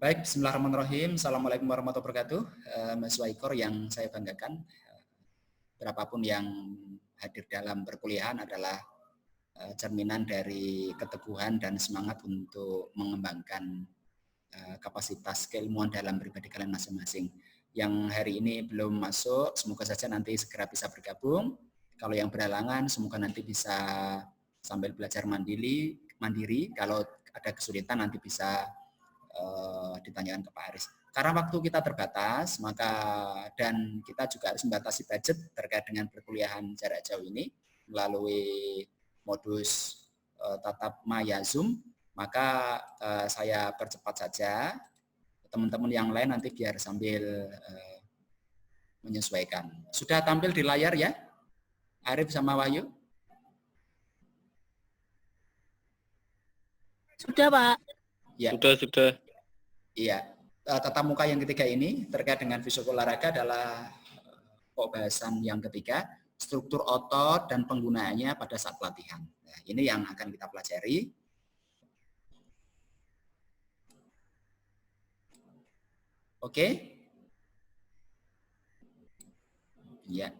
Baik, bismillahirrahmanirrahim. Assalamualaikum warahmatullahi wabarakatuh. Mas Waikor yang saya banggakan, berapapun yang hadir dalam perkuliahan adalah cerminan dari keteguhan dan semangat untuk mengembangkan kapasitas keilmuan dalam pribadi kalian masing-masing. Yang hari ini belum masuk, semoga saja nanti segera bisa bergabung. Kalau yang berhalangan, semoga nanti bisa sambil belajar mandiri. Kalau ada kesulitan nanti bisa ditanyakan ke Pak Aris. Karena waktu kita terbatas, dan kita juga harus membatasi budget terkait dengan perkuliahan jarak jauh ini melalui modus tatap maya Zoom, maka saya percepat saja. Teman-teman yang lain nanti biar sambil menyesuaikan. Sudah tampil di layar ya, Arif sama Wahyu? Sudah, Pak. Ya. Sudah. Iya. Tatap muka yang ketiga ini terkait dengan fisik olahraga adalah pembahasan yang ketiga, struktur otot dan penggunaannya pada saat pelatihan. Nah, ini yang akan kita pelajari. Oke? Ya.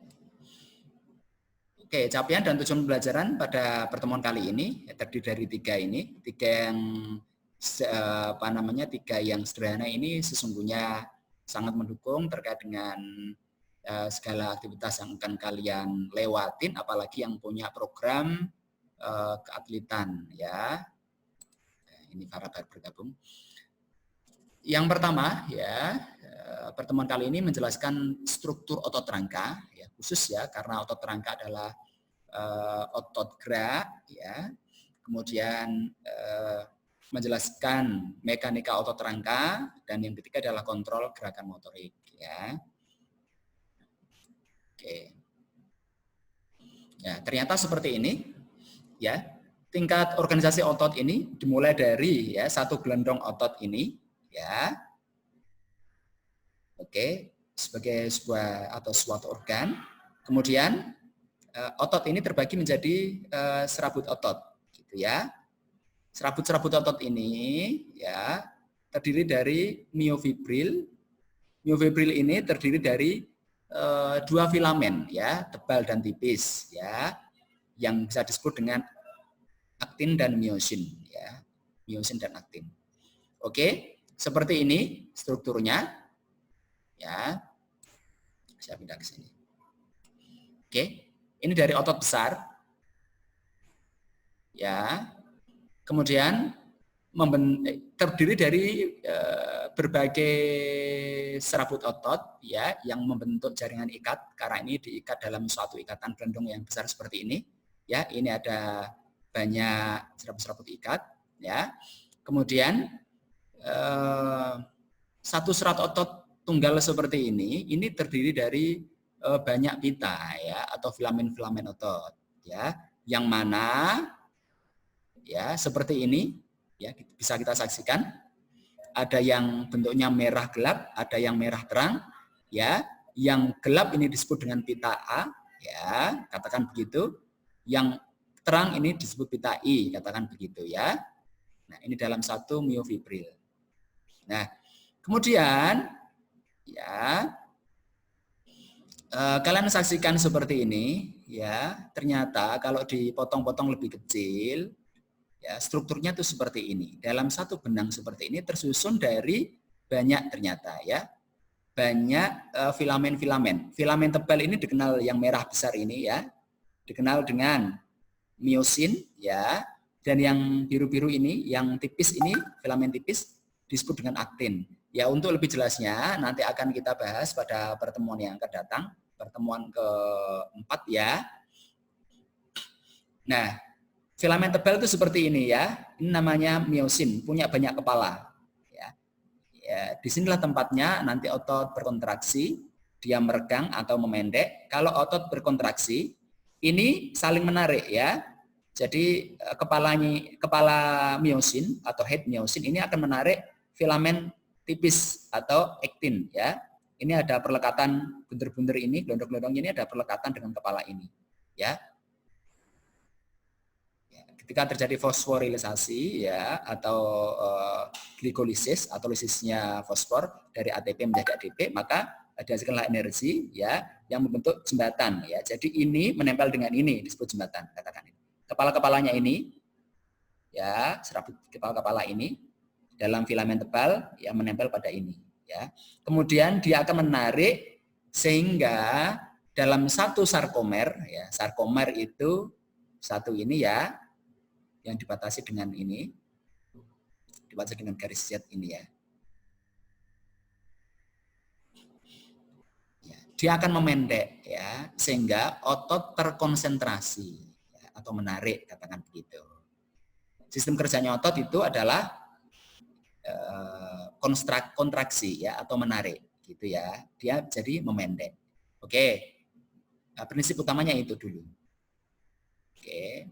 Oke, capaian dan tujuan pembelajaran pada pertemuan kali ini terdiri dari tiga yang sederhana ini sesungguhnya sangat mendukung terkait dengan segala aktivitas yang akan kalian lewatin, apalagi yang punya program keatletan ya. Ini para bergabung. Yang pertama ya, pertemuan kali ini menjelaskan struktur otot rangka ya, khusus ya karena otot rangka adalah otot gerak ya. Kemudian menjelaskan mekanika otot rangka, dan yang ketiga adalah kontrol gerakan motorik ya. Oke. Ya, ternyata seperti ini ya. Tingkat organisasi otot ini dimulai dari ya satu gelondong otot ini ya. Oke, sebagai sebuah atau suatu organ. Kemudian otot ini terbagi menjadi serabut otot gitu ya. Serabut-serabut otot ini ya terdiri dari miofibril. Miofibril ini terdiri dari dua filamen ya, tebal dan tipis ya, yang bisa disebut dengan aktin dan miosin ya. Miosin dan aktin. Oke, seperti ini strukturnya ya. Saya pindah ke sini. Oke, ini dari otot besar ya. Kemudian terdiri dari berbagai serabut otot ya yang membentuk jaringan ikat, karena ini diikat dalam suatu ikatan gelondong yang besar seperti ini ya. Ini ada banyak serabut-serabut ikat ya. Kemudian satu serat otot tunggal seperti ini terdiri dari banyak pita ya atau filamen-filamen otot ya, yang mana ya seperti ini ya, bisa kita saksikan. Ada yang bentuknya merah gelap, ada yang merah terang ya. Yang gelap ini disebut dengan pita A ya, katakan begitu. Yang terang ini disebut pita I, katakan begitu ya. Nah, ini dalam satu miofibril. Nah, kemudian ya kalian saksikan seperti ini ya. Ternyata kalau dipotong-potong lebih kecil ya, strukturnya itu seperti ini. Dalam satu benang seperti ini tersusun dari banyak ternyata ya. Banyak filamen-filamen. Filamen tebal ini dikenal, yang merah besar ini ya, dikenal dengan miosin ya. Dan yang biru-biru ini, yang tipis ini, filamen tipis disebut dengan aktin. Ya, untuk lebih jelasnya nanti akan kita bahas pada pertemuan yang akan datang, pertemuan keempat ya. Nah, filamen tebal itu seperti ini ya. Ini namanya miosin, punya banyak kepala. Ya, disinilah tempatnya nanti otot berkontraksi, dia meregang atau memendek. Kalau otot berkontraksi, ini saling menarik ya. Jadi kepala miosin atau head miosin ini akan menarik filamen tipis atau aktin ya. Ini ada perlekatan bunder-bunder ini, gelondong-gelondong ini ada perlekatan dengan kepala ini ya. ketika terjadi fosforilisasi ya atau glikolisis atau lisisnya fosfor dari ATP menjadi ADP, maka dihasilkanlah energi ya yang membentuk jembatan ya. Jadi ini menempel dengan ini disebut jembatan, katakan ini. Kepala-kepalanya ini ya, serabut kepala-kepala ini dalam filamen tebal yang menempel pada ini ya. Kemudian dia akan menarik sehingga dalam satu sarkomer ya, sarkomer itu satu ini ya yang dibatasi dengan ini, dibatasi dengan garis Z ini ya. Dia akan memendek ya sehingga otot terkonsentrasi ya, atau menarik, katakan begitu. Sistem kerjanya otot itu adalah kontraksi ya atau menarik gitu ya. Dia jadi memendek. Oke. Nah, prinsip utamanya itu dulu. Oke.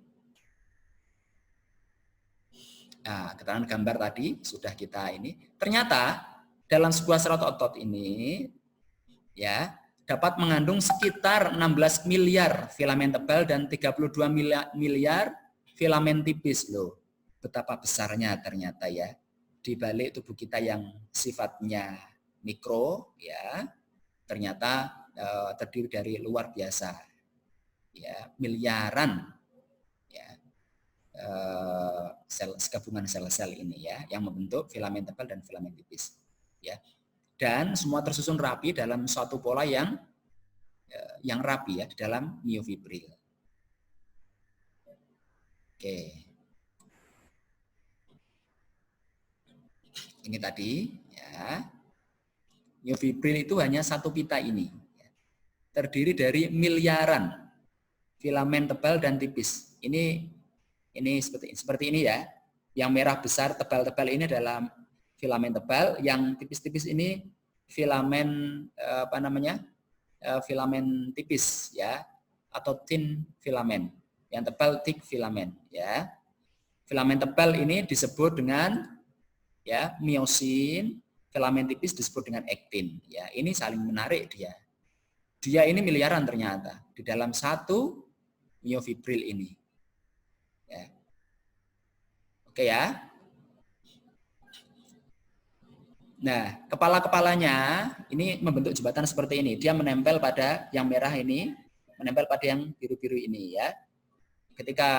Nah, keterangan gambar tadi sudah kita ini. Ternyata dalam sebuah serot otot ini ya dapat mengandung sekitar 16 miliar filamen tebal dan 32 miliar filamen tipis loh. Betapa besarnya ternyata ya di balik tubuh kita yang sifatnya mikro ya ternyata terdiri dari luar biasa ya miliaran ya gabungan sel-sel ini ya yang membentuk filamen tebal dan filamen tipis ya, dan semua tersusun rapi dalam suatu pola yang rapi ya di dalam miofibril. Oke, ini tadi ya, miofibril itu hanya satu pita ini ya. Terdiri dari miliaran filamen tebal dan tipis. Ini seperti ini ya. Yang merah besar tebal-tebal ini adalah filamen tebal, yang tipis-tipis ini filamen filamen tipis ya atau thin filamen. Yang tebal thick filamen ya. Filamen tebal ini disebut dengan ya miosin, filamen tipis disebut dengan aktin ya. Ini saling menarik dia. Dia ini miliaran ternyata di dalam satu miofibril ini. Ya. Oke ya. Nah, kepala-kepalanya ini membentuk jembatan seperti ini. Dia menempel pada yang merah ini, menempel pada yang biru-biru ini ya. Ketika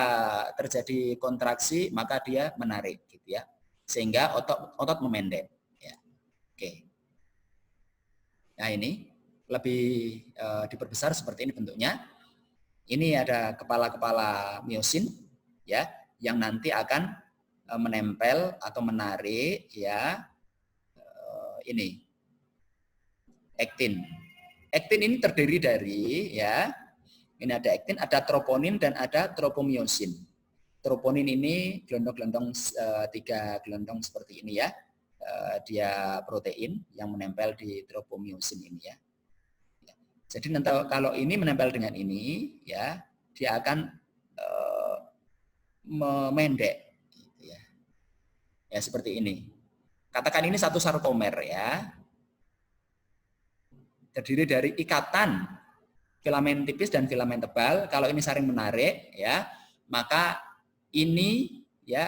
terjadi kontraksi, maka dia menarik gitu ya. Sehingga otot memendek ya. Oke. Nah, ini lebih diperbesar seperti ini bentuknya. Ini ada kepala-kepala miosin ya yang nanti akan menempel atau menarik ya ini aktin. Aktin ini terdiri dari ya ini ada aktin, ada troponin dan ada tropomiosin. Troponin ini gelondong-gelondong 3 gelondong seperti ini ya. Dia protein yang menempel di tropomiosin ini ya. Jadi nanti kalau ini menempel dengan ini ya dia akan memendek gitu ya. Ya seperti ini. Katakan ini satu sarkomer ya. Terdiri dari ikatan filamen tipis dan filamen tebal. Kalau ini saling menarik ya, maka ini ya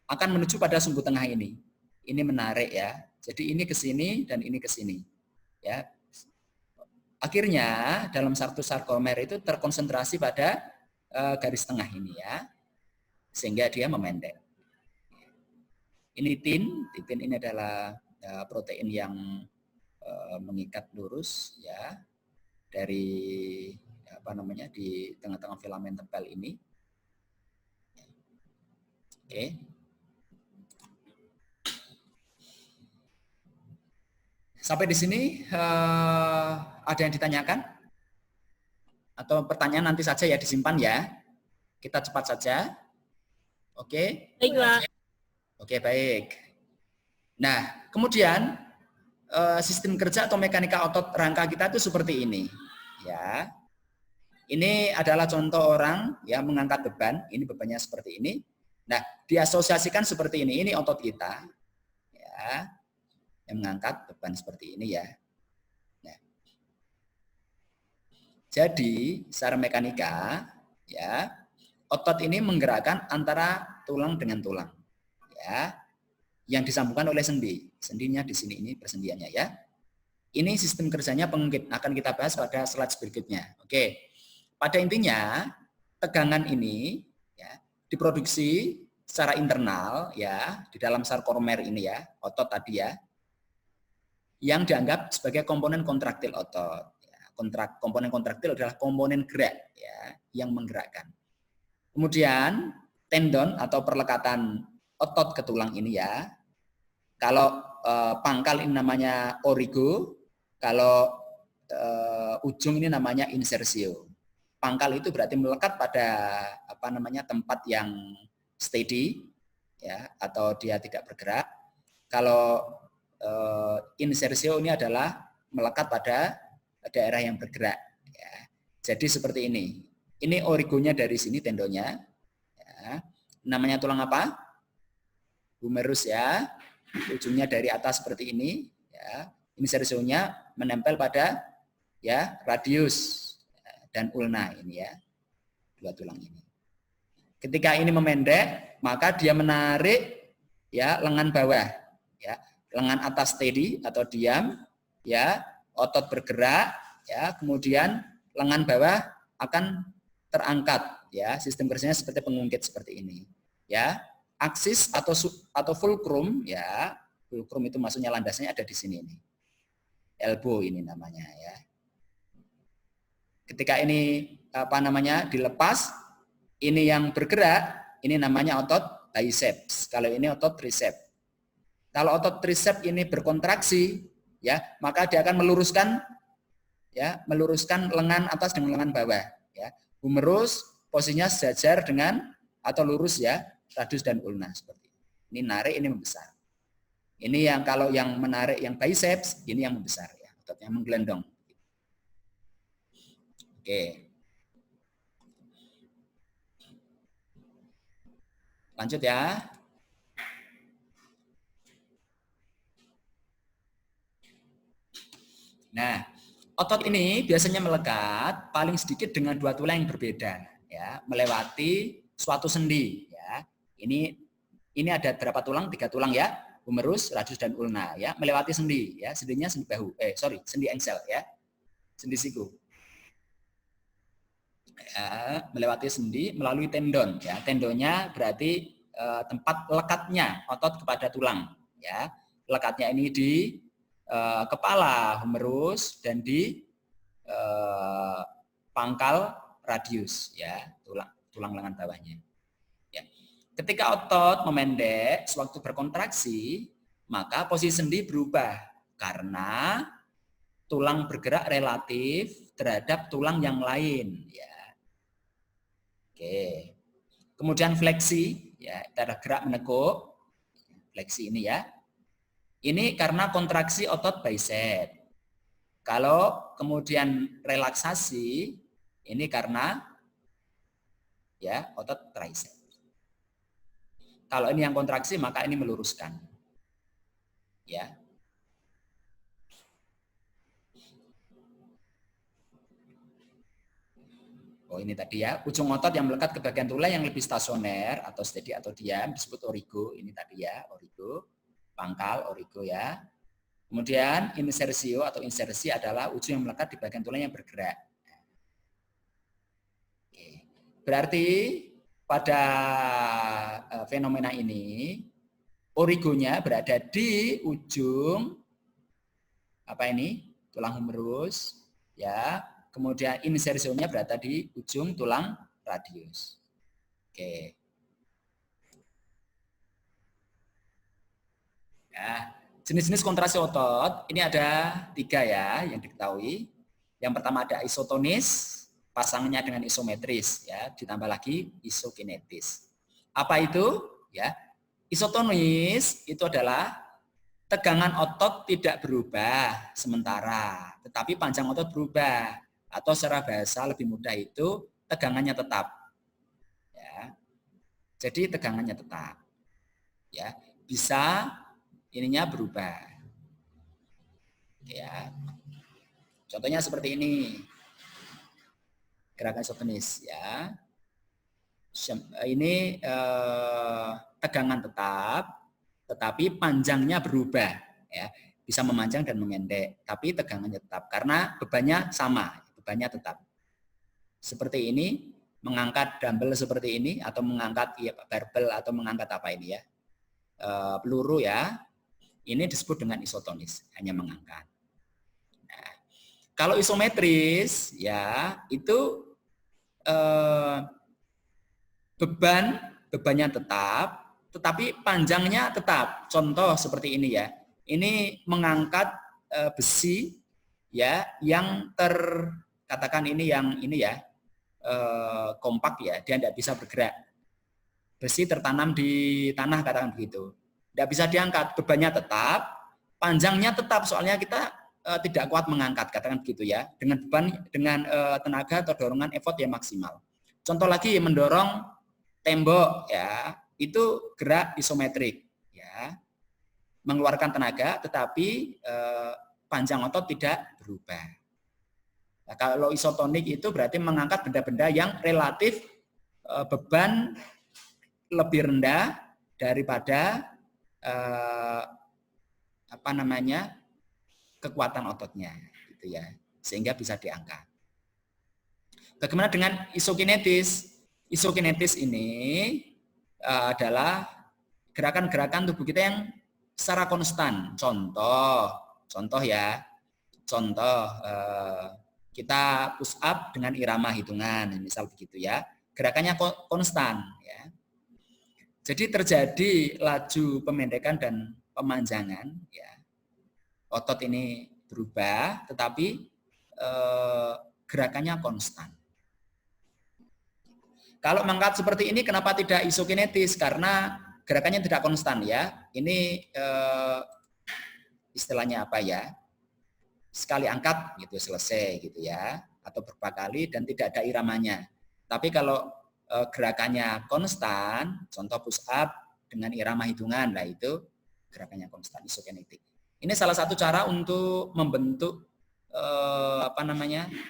akan menuju pada sumbu tengah ini. Ini menarik ya. Jadi ini ke sini dan ini ke sini. Ya. Akhirnya dalam satu sarkomer itu terkonsentrasi pada garis tengah ini ya. Sehingga dia memendek. Ini tin ini adalah protein yang mengikat lurus ya dari di tengah-tengah filamen tebal ini. Oke. Sampai di sini ada yang ditanyakan? Atau pertanyaan nanti saja ya disimpan ya. Kita cepat saja. Oke. Baik, Pak. Oke, baik. Nah, kemudian sistem kerja atau mekanika otot rangka kita itu seperti ini. Ya. Ini adalah contoh orang yang mengangkat beban. Ini bebannya seperti ini. Nah, diasosiasikan seperti ini. Ini otot kita. Ya. Yang mengangkat beban seperti ini ya. Nah. Jadi, secara mekanika ya, otot ini menggerakkan antara tulang dengan tulang, ya, yang disambungkan oleh sendi. Sendinya di sini ini persendiannya ya. Ini sistem kerjanya pengungkit, akan kita bahas pada slide berikutnya. Oke, pada intinya tegangan ini ya diproduksi secara internal ya di dalam sarkomer ini ya, otot tadi ya, yang dianggap sebagai komponen kontraktil otot. Komponen kontraktil adalah komponen gerak ya yang menggerakkan. Kemudian tendon atau perlekatan otot ke tulang ini ya. Kalau pangkal ini namanya origo, kalau ujung ini namanya insersio. Pangkal itu berarti melekat pada tempat yang steady ya atau dia tidak bergerak. Kalau insersio ini adalah melekat pada daerah yang bergerak ya. Jadi seperti ini. Ini origonya dari sini tendonnya. Ya. Namanya tulang apa? Humerus ya. Ujungnya dari atas seperti ini ya. Insersionya menempel pada ya radius dan ulna ini ya. Dua tulang ini. Ketika ini memendek, maka dia menarik ya lengan bawah ya. Lengan atas steady atau diam ya, otot bergerak ya, kemudian lengan bawah akan terangkat ya, sistem kerjanya seperti pengungkit seperti ini ya. Aksis atau fulcrum ya, fulcrum itu maksudnya landasnya ada di sini ini, elbow ini namanya ya. Ketika ini dilepas, ini yang bergerak, ini namanya otot biceps, kalau ini otot triceps. Kalau otot triceps ini berkontraksi ya, maka dia akan meluruskan lengan atas dengan lengan bawah ya. Humerus posisinya sejajar dengan atau lurus ya, radius dan ulna seperti ini. Ini narik, ini membesar. Ini yang kalau yang menarik yang biceps, ini yang membesar ya, ototnya menggelendong. Oke. Lanjut ya. Nah, otot ini biasanya melekat paling sedikit dengan dua tulang yang berbeda, ya, melewati suatu sendi. Ya, ini ada berapa tulang? 3 tulang ya, humerus, radius dan ulna. Ya, melewati sendi. Ya, sendinya sendi bahu. Sendi engsel ya, sendi siku. Ya, melewati sendi melalui tendon. Ya, tendonnya berarti tempat lekatnya otot kepada tulang. Ya, lekatnya ini di kepala humerus dan di pangkal radius ya, tulang lengan bawahnya ya. Ketika otot memendek sewaktu berkontraksi, maka posisi sendi berubah karena tulang bergerak relatif terhadap tulang yang lain ya. Oke. Kemudian fleksi ya, ada gerak menekuk, fleksi ini ya. Ini karena kontraksi otot bicep. Kalau kemudian relaksasi, ini karena ya otot tricep. Kalau ini yang kontraksi, maka ini meluruskan. Ya. Oh ini tadi ya, ujung otot yang melekat ke bagian tulang yang lebih stasioner atau steady atau diam disebut origo. Ini tadi ya, origo. Pangkal, origo ya. Kemudian insersio atau insersi adalah ujung yang melekat di bagian tulang yang bergerak. Oke. Berarti pada fenomena ini origonya berada di ujung tulang humerus ya. Kemudian insersionya berada di ujung tulang radius. Oke. Ya, jenis-jenis kontraksi otot ini ada 3 ya yang diketahui. Yang pertama ada isotonis, pasangannya dengan isometris ya, ditambah lagi isokinetis. Apa itu? Ya, isotonis itu adalah tegangan otot tidak berubah sementara, tetapi panjang otot berubah, atau secara bahasa lebih mudah itu tegangannya tetap. Ya. Jadi tegangannya tetap. Ya, bisa ininya berubah. Ya. Contohnya seperti ini. Gerakan isotonis ya. Ini tegangan tetap, tetapi panjangnya berubah, ya. Bisa memanjang dan memendek, tapi tegangannya tetap karena bebannya sama, bebannya tetap. Seperti ini, mengangkat dumbbell seperti ini atau mengangkat ya, barbel atau mengangkat apa ini ya, peluru ya, ini disebut dengan isotonis, hanya mengangkat. Nah, kalau isometris ya itu bebannya tetap, tetapi panjangnya tetap. Contoh seperti ini ya. Ini mengangkat besi ya yang katakan ini ya kompak ya, dia tidak bisa bergerak. Besi tertanam di tanah katakan begitu. Tidak bisa diangkat, bebannya tetap, panjangnya tetap soalnya kita tidak kuat mengangkat katakan begitu ya. Dengan beban dengan tenaga atau dorongan effort yang maksimal. Contoh lagi mendorong tembok ya, itu gerak isometrik ya. Mengeluarkan tenaga tetapi panjang otot tidak berubah. Nah, kalau isotonik itu berarti mengangkat benda-benda yang relatif beban lebih rendah daripada kekuatan ototnya gitu ya. Sehingga bisa diangkat. Bagaimana dengan isokinetis? Isokinetis ini adalah gerakan-gerakan tubuh kita yang secara konstan. Contoh ya. Kita push up dengan irama hitungan, misal begitu ya. Gerakannya konstan ya. Jadi terjadi laju pemendekan dan pemanjangan ya. Otot ini berubah tetapi gerakannya konstan. Kalau mengangkat seperti ini kenapa tidak isokinetis? Karena gerakannya tidak konstan ya. Ini istilahnya apa ya? Sekali angkat gitu selesai gitu ya, atau beberapa kali dan tidak ada iramanya. Tapi kalau gerakannya konstan, contoh push up dengan irama hitungan, lah itu gerakannya konstan, isokinetik. Ini salah satu cara untuk membentuk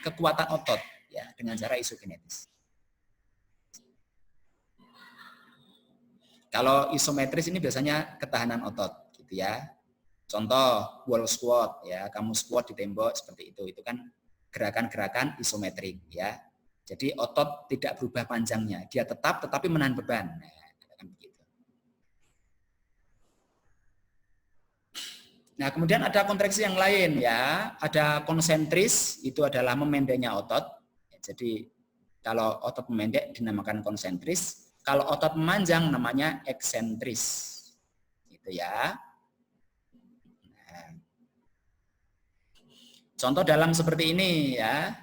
kekuatan otot ya dengan cara isokinetis. Kalau isometris ini biasanya ketahanan otot gitu ya. Contoh wall squat ya, kamu squat di tembok seperti itu kan gerakan-gerakan isometrik ya. Jadi otot tidak berubah panjangnya, dia tetap tetapi menahan beban. Nah, kemudian ada kontraksi yang lain ya, ada konsentris, itu adalah memendeknya otot. Jadi kalau otot memendek dinamakan konsentris. Kalau otot memanjang namanya eksentris, gitu ya. Nah, contoh dalam seperti ini ya.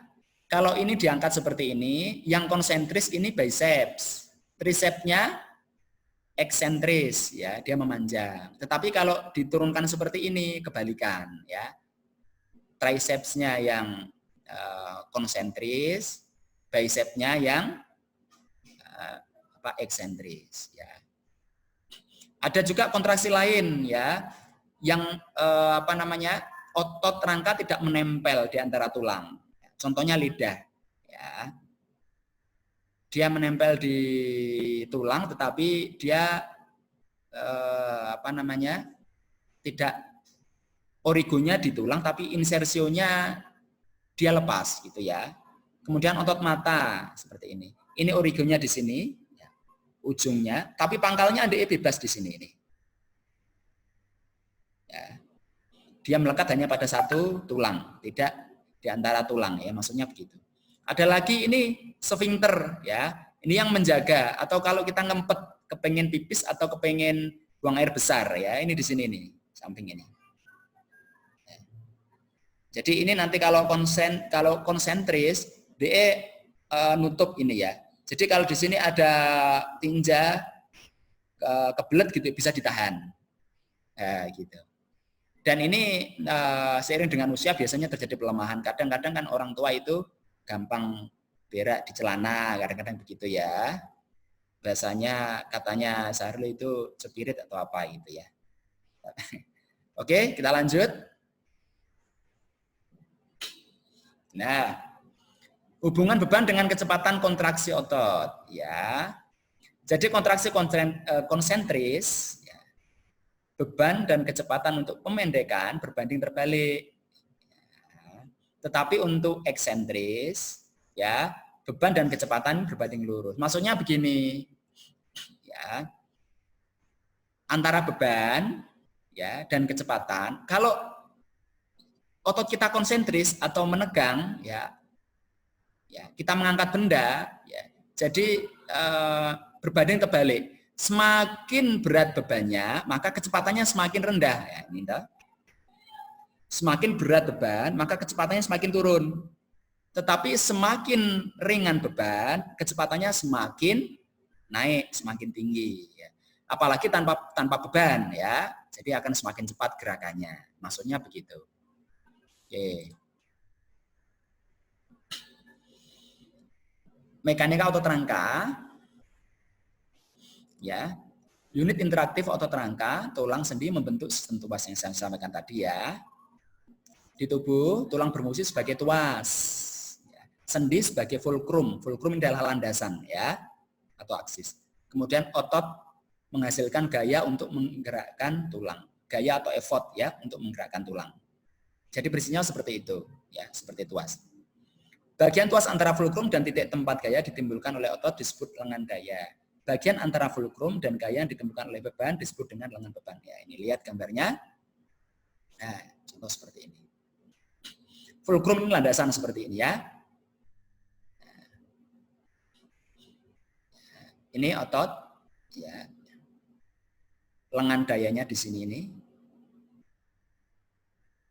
Kalau ini diangkat seperti ini, yang konsentris ini biceps, tricepsnya eksentris ya, dia memanjang. Tetapi kalau diturunkan seperti ini kebalikan ya. Tricepsnya yang konsentris, bicepsnya yang eksentris ya. Ada juga kontraksi lain ya yang otot rangka tidak menempel di antara tulang. Contohnya lidah ya. Dia menempel di tulang tetapi dia tidak origonya di tulang tapi insersionya dia lepas gitu ya. Kemudian otot mata seperti ini. Ini origonya di sini ujungnya, tapi pangkalnya ada bebas di sini ini. Ya. Dia melekat hanya pada satu tulang, tidak di antara tulang ya, maksudnya begitu. Ada lagi ini sfinkter ya, ini yang menjaga atau kalau kita ngempet kepengen pipis atau kepengen buang air besar ya, ini di sini nih, samping ini. Ya. Jadi ini nanti kalau konsentris dia nutup ini ya. Jadi kalau di sini ada tinja kebelet gitu bisa ditahan, gitu. Dan ini seiring dengan usia biasanya terjadi pelemahan. Kadang-kadang kan orang tua itu gampang berak di celana, kadang-kadang begitu ya. Biasanya katanya Sahrul itu spirit atau apa gitu ya. Oke, kita lanjut. Nah. Hubungan beban dengan kecepatan kontraksi otot, ya. Jadi kontraksi konsentris, ya, beban dan kecepatan untuk pemendekan berbanding terbalik. Ya. Tetapi untuk eksentris, ya, beban dan kecepatan berbanding lurus. Maksudnya begini, ya, antara beban, ya, dan kecepatan. Kalau otot kita konsentris atau menegang, ya, kita mengangkat benda, ya, jadi berbanding terbalik. Semakin berat bebannya, maka kecepatannya semakin rendah. Ya, ini, semakin berat beban, maka kecepatannya semakin turun. Tetapi semakin ringan beban, kecepatannya semakin naik, semakin tinggi. Ya. Apalagi tanpa beban, ya, jadi akan semakin cepat gerakannya. Maksudnya begitu. Oke. Mekanika otot rangka, ya, unit interaktif otot rangka, tulang sendi membentuk sistem tuas yang saya sampaikan tadi, ya. Di tubuh, tulang berfungsi sebagai tuas, ya. Sendi sebagai fulcrum, fulcrum ini adalah landasan, ya, atau aksis. Kemudian otot menghasilkan gaya untuk menggerakkan tulang, gaya atau effort, ya, untuk menggerakkan tulang. Jadi prinsipnya seperti itu, ya, seperti tuas. Bagian tuas antara fulcrum dan titik tempat gaya ditimbulkan oleh otot disebut lengan gaya. Bagian antara fulcrum dan gaya yang ditimbulkan oleh beban disebut dengan lengan beban. Ya, ini lihat gambarnya. Nah, contoh seperti ini. Fulcrum ini landasan seperti ini, ya. Ini otot, ya. Lengan dayanya di sini ini.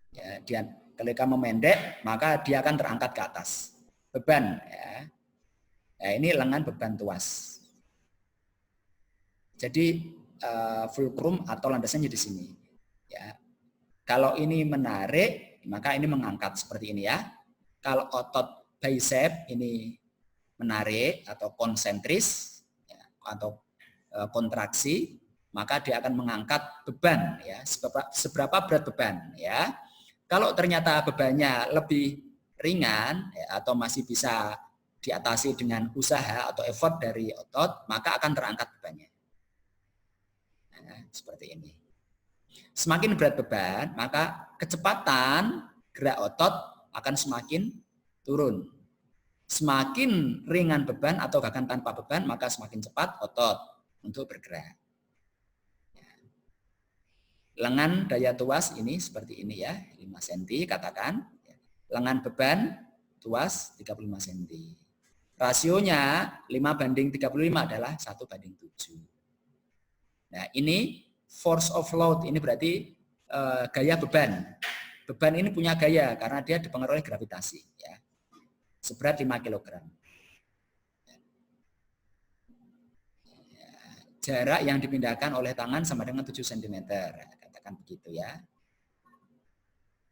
Ya, dia ketika memendek, maka dia akan terangkat ke atas. Beban, ya. Nah, ini lengan beban tuas. Jadi fulcrum atau landasannya di sini. Ya. Kalau ini menarik, maka ini mengangkat seperti ini, ya. Kalau otot bicep ini menarik atau konsentris, ya, atau kontraksi, maka dia akan mengangkat beban, ya, seberapa berat beban, ya. Kalau ternyata bebannya lebih ringan, ya, atau masih bisa diatasi dengan usaha atau effort dari otot, maka akan terangkat bebannya. Nah, seperti ini. Semakin berat beban, maka kecepatan gerak otot akan semakin turun. Semakin ringan beban atau gerakan tanpa beban, maka semakin cepat otot untuk bergerak. Lengan daya tuas ini seperti ini, ya, 5 cm katakan. Lengan beban tuas 35 cm. Rasionya 5:35 adalah 1:7. Nah, ini force of load, ini berarti gaya beban. Beban ini punya gaya karena dia dipengaruhi oleh gravitasi, ya. Seberat 5 kg. Jarak yang dipindahkan oleh tangan sama dengan 7 cm. Katakan begitu, ya.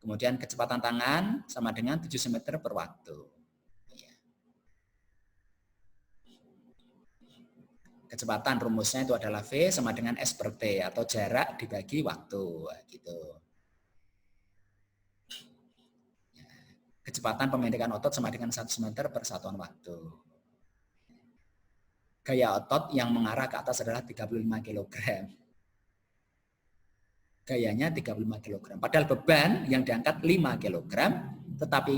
Kemudian kecepatan tangan sama dengan 7 cm per waktu. Kecepatan rumusnya itu adalah V sama dengan S per T atau jarak dibagi waktu, gitu. Kecepatan pemendekan otot sama dengan 1 meter per satuan waktu. Gaya otot yang mengarah ke atas adalah 35 kg. Gayanya 35 kg. Padahal beban yang diangkat 5 kg, tetapi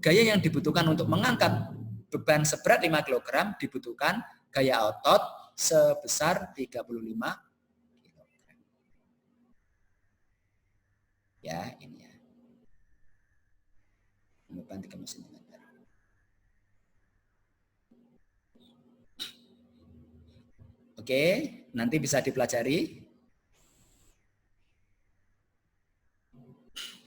gaya yang dibutuhkan untuk mengangkat beban seberat 5 kg dibutuhkan gaya otot sebesar 35 kg. Ya, ini, ya. Beban 30 cm. Oke, nanti bisa dipelajari.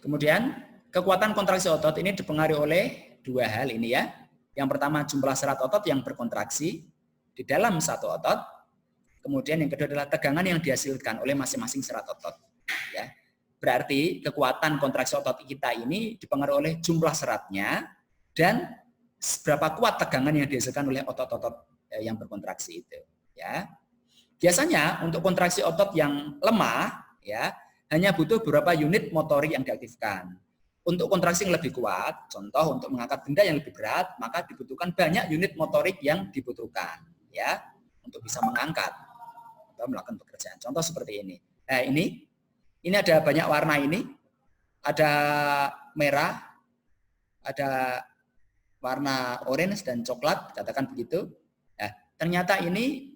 Kemudian, kekuatan kontraksi otot ini dipengaruhi oleh 2 hal ini, ya. Yang pertama, jumlah serat otot yang berkontraksi di dalam satu otot. Kemudian yang kedua adalah tegangan yang dihasilkan oleh masing-masing serat otot, ya. Berarti kekuatan kontraksi otot kita ini dipengaruhi oleh jumlah seratnya dan seberapa kuat tegangan yang dihasilkan oleh otot-otot yang berkontraksi itu, ya. Biasanya untuk kontraksi otot yang lemah, ya, hanya butuh beberapa unit motorik yang diaktifkan. Untuk kontraksi yang lebih kuat, contoh untuk mengangkat benda yang lebih berat, maka dibutuhkan banyak unit motorik yang dibutuhkan, ya, untuk bisa mengangkat atau melakukan pekerjaan. Contoh seperti ini. Ini ada banyak warna ini. Ada merah, ada warna orange dan coklat, katakan begitu. Nah, ternyata ini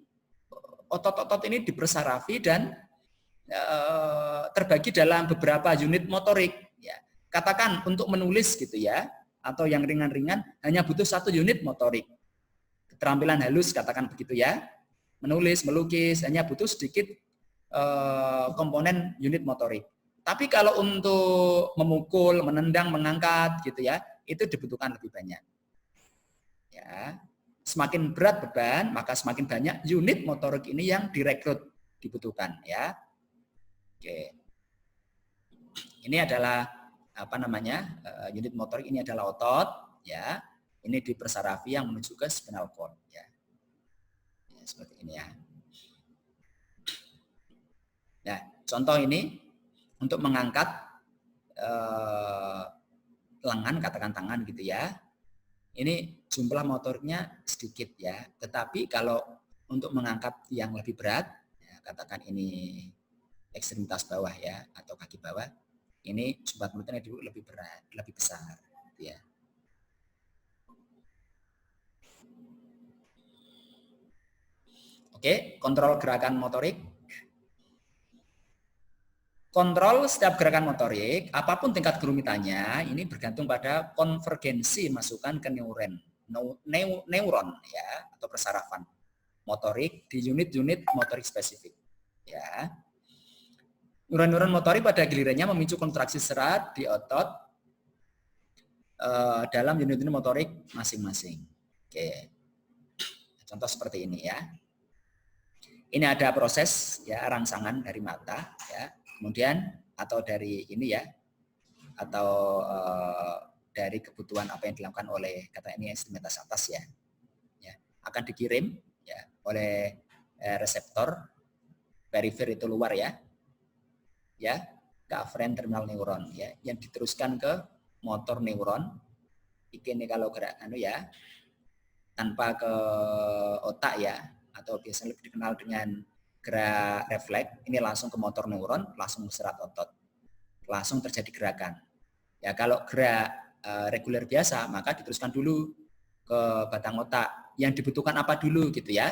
otot-otot ini dipersarafi dan terbagi dalam beberapa unit motorik. Ya. Katakan untuk menulis gitu ya, atau yang ringan-ringan hanya butuh 1 unit motorik. Keterampilan halus, katakan begitu ya. Menulis, melukis, hanya butuh sedikit komponen unit motorik. Tapi kalau untuk memukul, menendang, mengangkat gitu ya, itu dibutuhkan lebih banyak. Ya, semakin berat beban, maka semakin banyak unit motorik ini yang direkrut dibutuhkan ya. Oke. Ini adalah unit motorik ini adalah otot ya. Ini dipersarafi yang menuju ke spinal cord ya. Ya seperti ini ya. Nah, contoh ini untuk mengangkat lengan, katakan tangan gitu ya. Ini jumlah motoriknya sedikit ya. Tetapi kalau untuk mengangkat yang lebih berat, ya, katakan ini ekstremitas bawah ya atau kaki bawah, ini jumlah motoriknya lebih berat, lebih besar gitu ya. Oke, kontrol gerakan motorik. Kontrol setiap gerakan motorik, apapun tingkat kerumitannya, ini bergantung pada konvergensi masukan ke neuron ya atau persarafan motorik di unit-unit motorik spesifik. Ya. Neuron-neuron motorik pada gilirannya memicu kontraksi serat di otot dalam unit-unit motorik masing-masing. Oke. Contoh seperti ini ya. Ini ada proses ya rangsangan dari mata ya. Kemudian atau dari ini ya, atau dari kebutuhan apa yang dilakukan oleh kata ini ekstremitas atas ya, akan dikirim ya oleh reseptor perifer itu luar ya, ke afferent terminal neuron ya, yang diteruskan ke motor neuron. Ini kalau gerak ya, tanpa ke otak ya, atau biasanya lebih dikenal dengan gerak refleks, ini langsung ke motor neuron, langsung serat otot, langsung terjadi gerakan. Ya kalau gerak reguler biasa, maka diteruskan dulu ke batang otak. Yang dibutuhkan apa dulu gitu ya,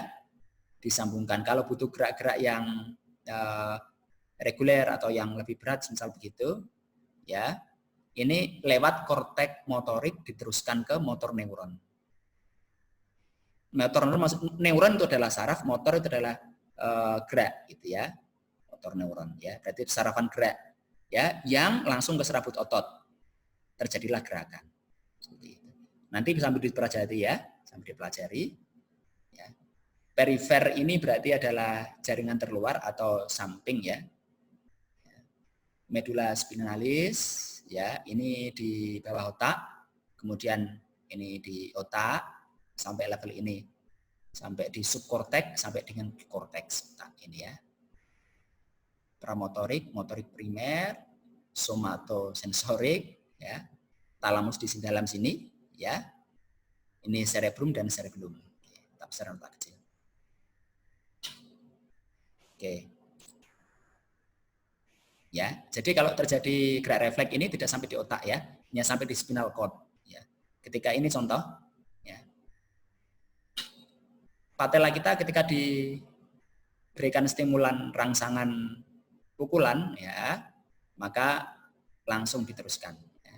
disambungkan. Kalau butuh gerak-gerak yang reguler atau yang lebih berat, misal begitu, ya ini lewat korteks motorik diteruskan ke motor neuron. Motor neuron itu adalah saraf, motor itu adalah gerak gitu ya, motor neuron ya, berarti sarafan gerak ya yang langsung ke serabut otot, terjadilah gerakan. Nanti sambil dipelajari ya, sambil dipelajari ya. Perifer ini berarti adalah jaringan terluar atau samping ya. Medula spinalis ya, ini di bawah otak, kemudian ini di otak sampai level ini, sampai di subkorteks, sampai dengan korteks otak ini ya. Pramotorik, motorik primer, somatosensorik ya. Talamus di dalam sini ya. Ini cerebrum dan cerebellum. Tafsiran otak kecil. Oke. Ya, jadi kalau terjadi gerak refleks ini tidak sampai di otak ya, hanya sampai di spinal cord ya. Ketika ini contoh ya. Patella kita ketika diberikan stimulan rangsangan pukulan ya, maka langsung diteruskan ya.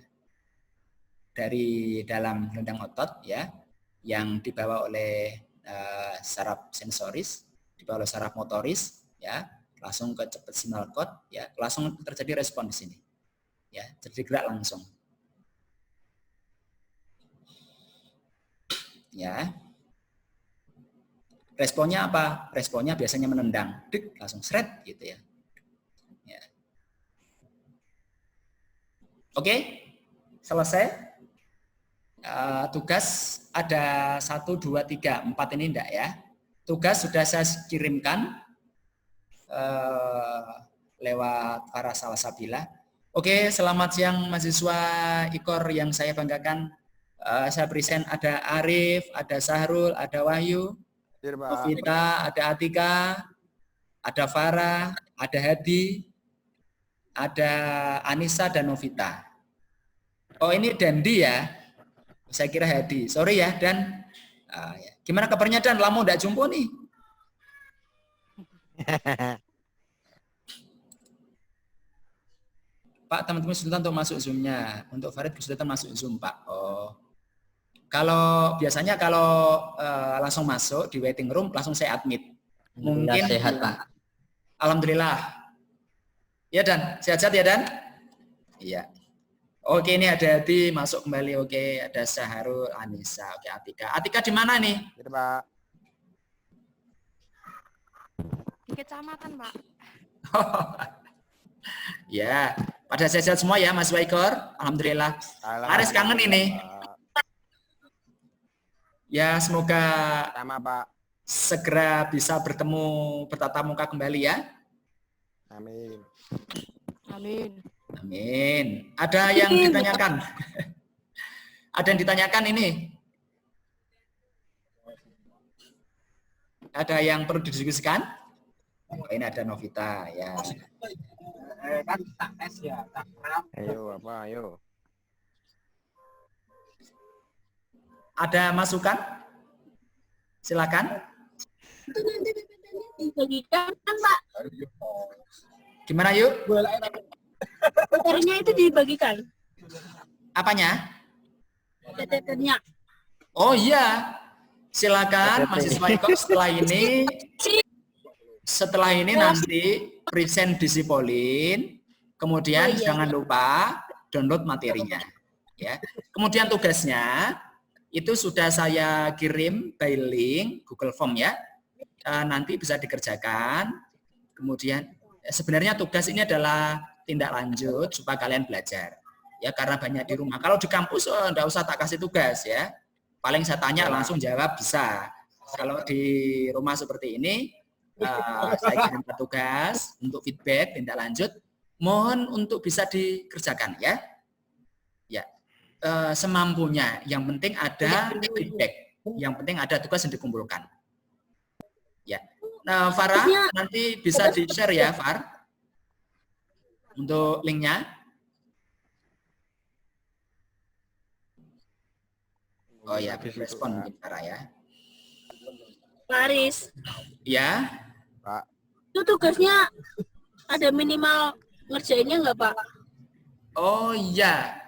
Dari dalam gelendang otot ya, yang dibawa oleh saraf sensoris, dibawa oleh saraf motoris ya, langsung ke cepat spinal cord ya, langsung terjadi respon di sini ya, jadi gerak langsung ya. Responnya apa? Responnya biasanya menendang, dik, langsung seret gitu ya. Ya. Oke, selesai. Tugas ada 1, 2, 3, 4 ini enggak ya. Tugas sudah saya kirimkan lewat para salsabila. Oke, selamat siang mahasiswa IKOR yang saya banggakan. Saya present ada Arif, ada Sahrul, ada Wahyu, Novita, ada Atika, ada Farah, ada Hadi, ada Anissa dan Novita. Oh ini Dandi ya? Saya kira Hadi. Sorry ya Dan. Ya. Gimana kabarnya Dan? Lama nggak jumpa nih. Pak, teman-teman kesulitan untuk masuk Zoom-nya. Untuk Farid kesulitan masuk Zoom, Pak. Oh. Kalau biasanya kalau langsung masuk di waiting room, langsung saya admit. Mungkin sehat, Pak. Alhamdulillah. Ya Dan, sehat-sehat ya Dan? Iya. Oke, ini ada Hadi masuk kembali. Oke, ada Syahrul, Anissa, oke Atika. Atika di mana nih? Gitu, Pak. Di kecamatan, Pak. Ya, pada sehat-sehat semua ya Mas Waikor. Alhamdulillah. Aris kangen ini. Ya, semoga Sama, Pak. segera bisa bertatap muka kembali ya. Amin. Amin. Amin. Ada yang ditanyakan? Ada yang ditanyakan ini? Ada yang perlu didiskusikan? Oh, ini ada Novita ya. Kan tak tes ya, tak ram. Ayo, apa? Ayo. Ada masukan? Silakan. Itu nanti dibagikan kan Pak? Gimana yuk? Materinya itu dibagikan. Apanya? PPT-nya. Oh iya. Silakan mahasiswa Iko setelah ini nanti present disipolin, kemudian jangan lupa download materinya. Ya. Kemudian tugasnya itu sudah saya kirim by link Google Form ya. Nanti bisa dikerjakan. Kemudian sebenarnya tugas ini adalah tindak lanjut supaya kalian belajar. Ya karena banyak di rumah. Kalau di kampus enggak usah tak kasih tugas ya. Paling saya tanya langsung jawab bisa. Kalau di rumah seperti ini saya kirim tugas untuk feedback tindak lanjut. Mohon untuk bisa dikerjakan ya. Ya. Semampunya. Yang penting ada feedback. Yang penting ada tugas yang dikumpulkan. Ya. Nah, Farah nanti bisa di-share ya, Far. Untuk linknya. Oh ya, respon mungkin Farah ya. Pak Aris. Ya. Pak. Itu tugasnya ada minimal ngerjainnya nggak Pak? Oh iya.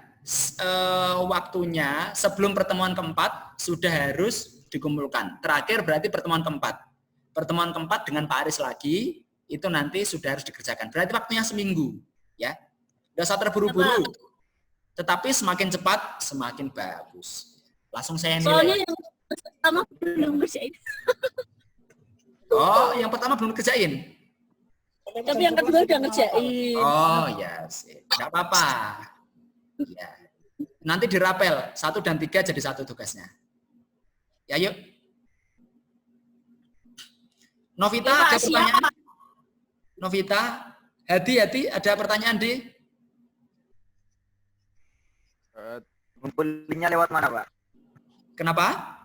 Waktunya sebelum pertemuan keempat sudah harus dikumpulkan. Terakhir berarti pertemuan keempat. Pertemuan keempat dengan Pak Aris lagi itu nanti sudah harus dikerjakan. Berarti waktunya seminggu, ya. Nggak usah terburu-buru. Tetapi semakin cepat semakin bagus. Langsung saya nilai. Soalnya yang pertama belum ngerjain. Oh, yang pertama belum kerjain. Tapi yang kedua udah ngerjain. Oh ya, nggak apa-apa. Ya. Nanti dirapel 1 dan 3 jadi 1 tugasnya. Ya yuk. Novita Ya, Pak, ada pertanyaan? Novita, Hadi ada pertanyaan di? Ngumpulinnya lewat mana, Pak? Kenapa?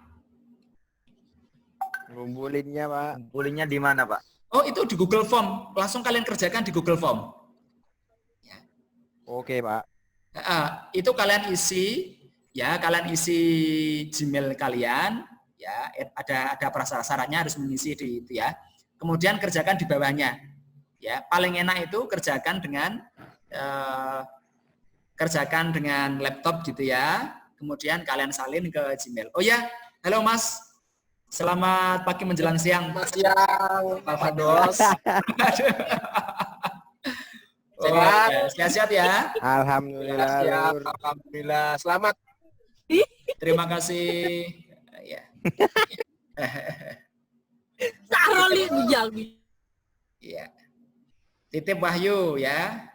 Ngumpulinnya, Pak. Ngumpulinnya di mana, Pak? Oh itu di Google Form. Langsung kalian kerjakan di Google Form. Ya. Oke, Pak. Itu kalian isi, ya kalian isi Gmail kalian, ya ada prasyaratnya harus mengisi di itu ya. Kemudian kerjakan di bawahnya, ya paling enak itu kerjakan dengan laptop gitu ya. Kemudian kalian salin ke Gmail. Oh ya, halo Mas, selamat pagi menjelang siang. Mas siang, Pak Fados. Sehat-sehat ya. Alhamdulillah. siap, Lur. alhamdulillah. Selamat. Terima kasih. Ya. Saroli dijalmi. Iya. Titip Wahyu ya.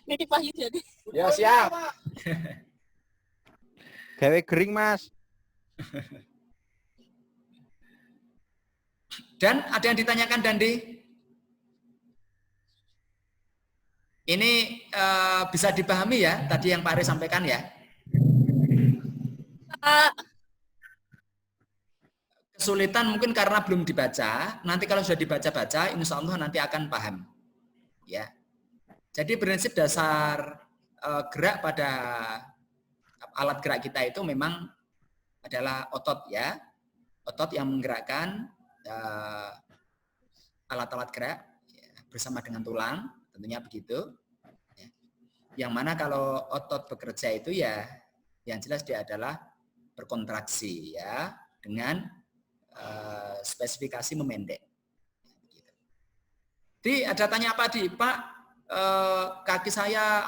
Nitip Wahyu jadi. Ya siap. Gawe kering, Mas. Dan ada yang ditanyakan Dandi? Ini bisa dipahami ya tadi yang Pak Aris sampaikan ya? kesulitan mungkin karena belum dibaca. Nanti kalau sudah dibaca-baca, insya Allah nanti akan paham. Ya. Jadi prinsip dasar gerak pada alat gerak kita itu memang adalah otot ya. Otot yang menggerakkan alat-alat gerak ya, bersama dengan tulang, tentunya begitu. Ya. Yang mana kalau otot bekerja itu ya, yang jelas dia adalah berkontraksi ya, dengan spesifikasi memendek. Di ada tanya apa di Pak? Kaki saya